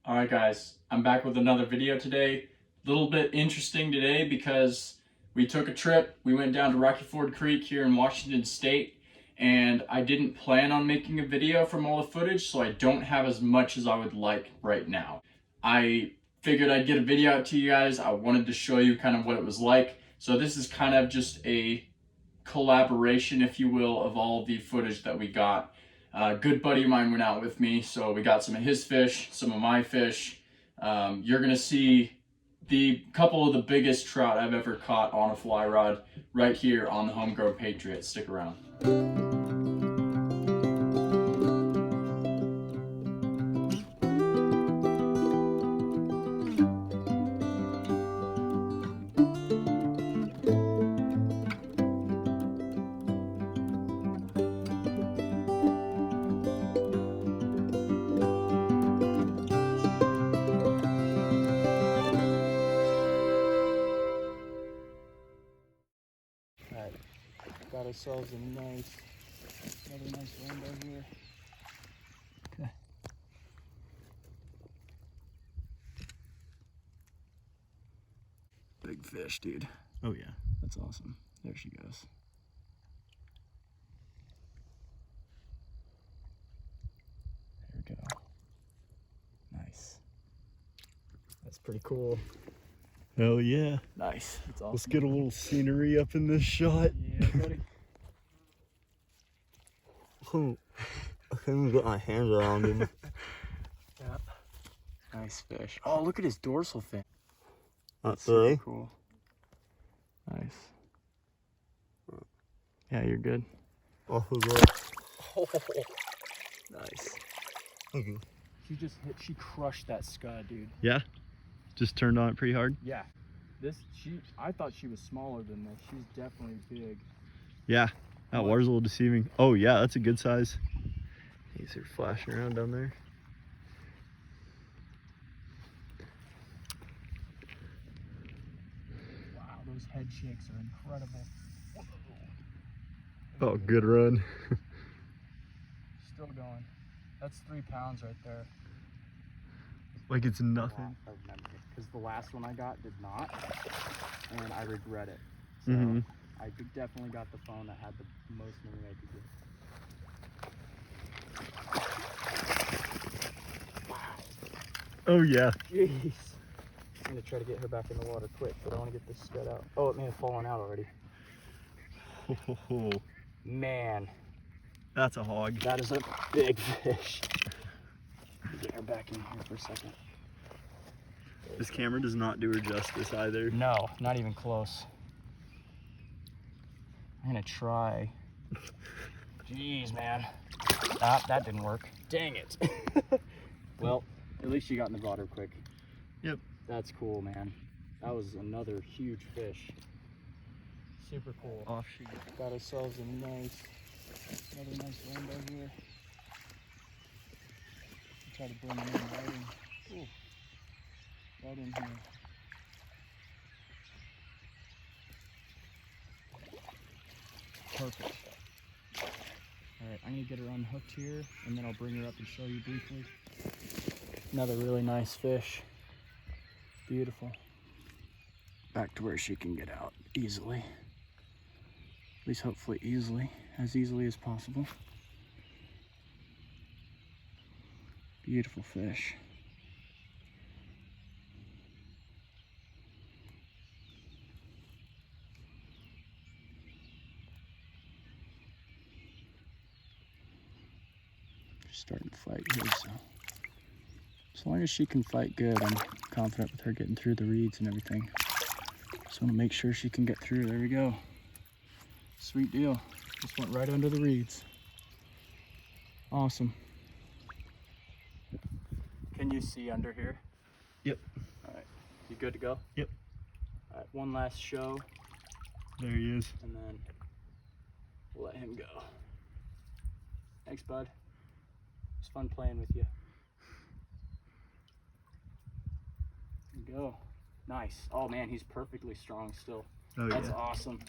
Alright guys, I'm back with another video today. A little bit interesting today because we took a trip. We went down to Rocky Ford Creek here in Washington State, and I didn't plan on making a video from all the footage, so I don't have as much as I would like right now. I figured I'd get a video out to you guys. I wanted to show you kind of what it was like. So this is kind of just a collaboration, if you will, of all the footage that we got. A good buddy of mine went out with me, so we got some of his fish, some of my fish. You're gonna see the couple of the biggest trout I've ever caught on a fly rod right here on the Homegrown Patriot. Stick around. Alright, got ourselves another nice rainbow here. Okay. Big fish, dude. Oh yeah, that's awesome. There she goes. There we go. Nice. That's pretty cool. Hell yeah. Nice. That's awesome. Let's get a little scenery up in this shot. Yeah, buddy. I can't get my hands around him. Yeah. Nice fish. Oh, look at his dorsal fin. That's super right. cool. Nice. Yeah, you're good. Oh, good. Oh, nice. Thank you. She crushed that scud, dude. Yeah? Just turned on it pretty hard? Yeah. I thought she was smaller than this. She's definitely big. Yeah. That water's a little deceiving. Oh yeah, that's a good size. These are flashing around down there. Wow, those head shakes are incredible. Oh, good run. Still going. That's 3 pounds right there. Like it's nothing. Because the last one I got did not, and I regret it. So I definitely got the phone that had the most money I could get. Wow. Oh yeah. Jeez. I'm gonna try to get her back in the water quick, but I want to get this spread out. Oh, it may have fallen out already. Oh, Man, that's a hog. that is a big fish. Let me get her back in here for a second. This camera does not do her justice either. No, not even close. I'm gonna try. Jeez, man. Ah, that didn't work. Dang it. Well, at least you got in the water quick. Yep. That's cool, man. That was another huge fish. Super cool. Off she goes. Got ourselves another nice rainbow here. Try to bring it in right in. Ooh, right in here. Perfect. Alright, I'm gonna get her unhooked here, and then I'll bring her up and show you briefly. Another really nice fish. Beautiful. Back to where she can get out easily. At least hopefully easily as possible. Beautiful fish. She's starting to fight here, so as long as she can fight good, I'm confident with her getting through the reeds and everything. Just want to make sure she can get through. There we go. Sweet deal. Just went right under the reeds. Awesome. Can you see under here? Yep. All right. You good to go? Yep. All right. One last show, There he is. and then we'll let him go. Thanks, bud. It's fun playing with you. There you go. Nice. Oh man, he's perfectly strong still. Oh That's yeah. awesome.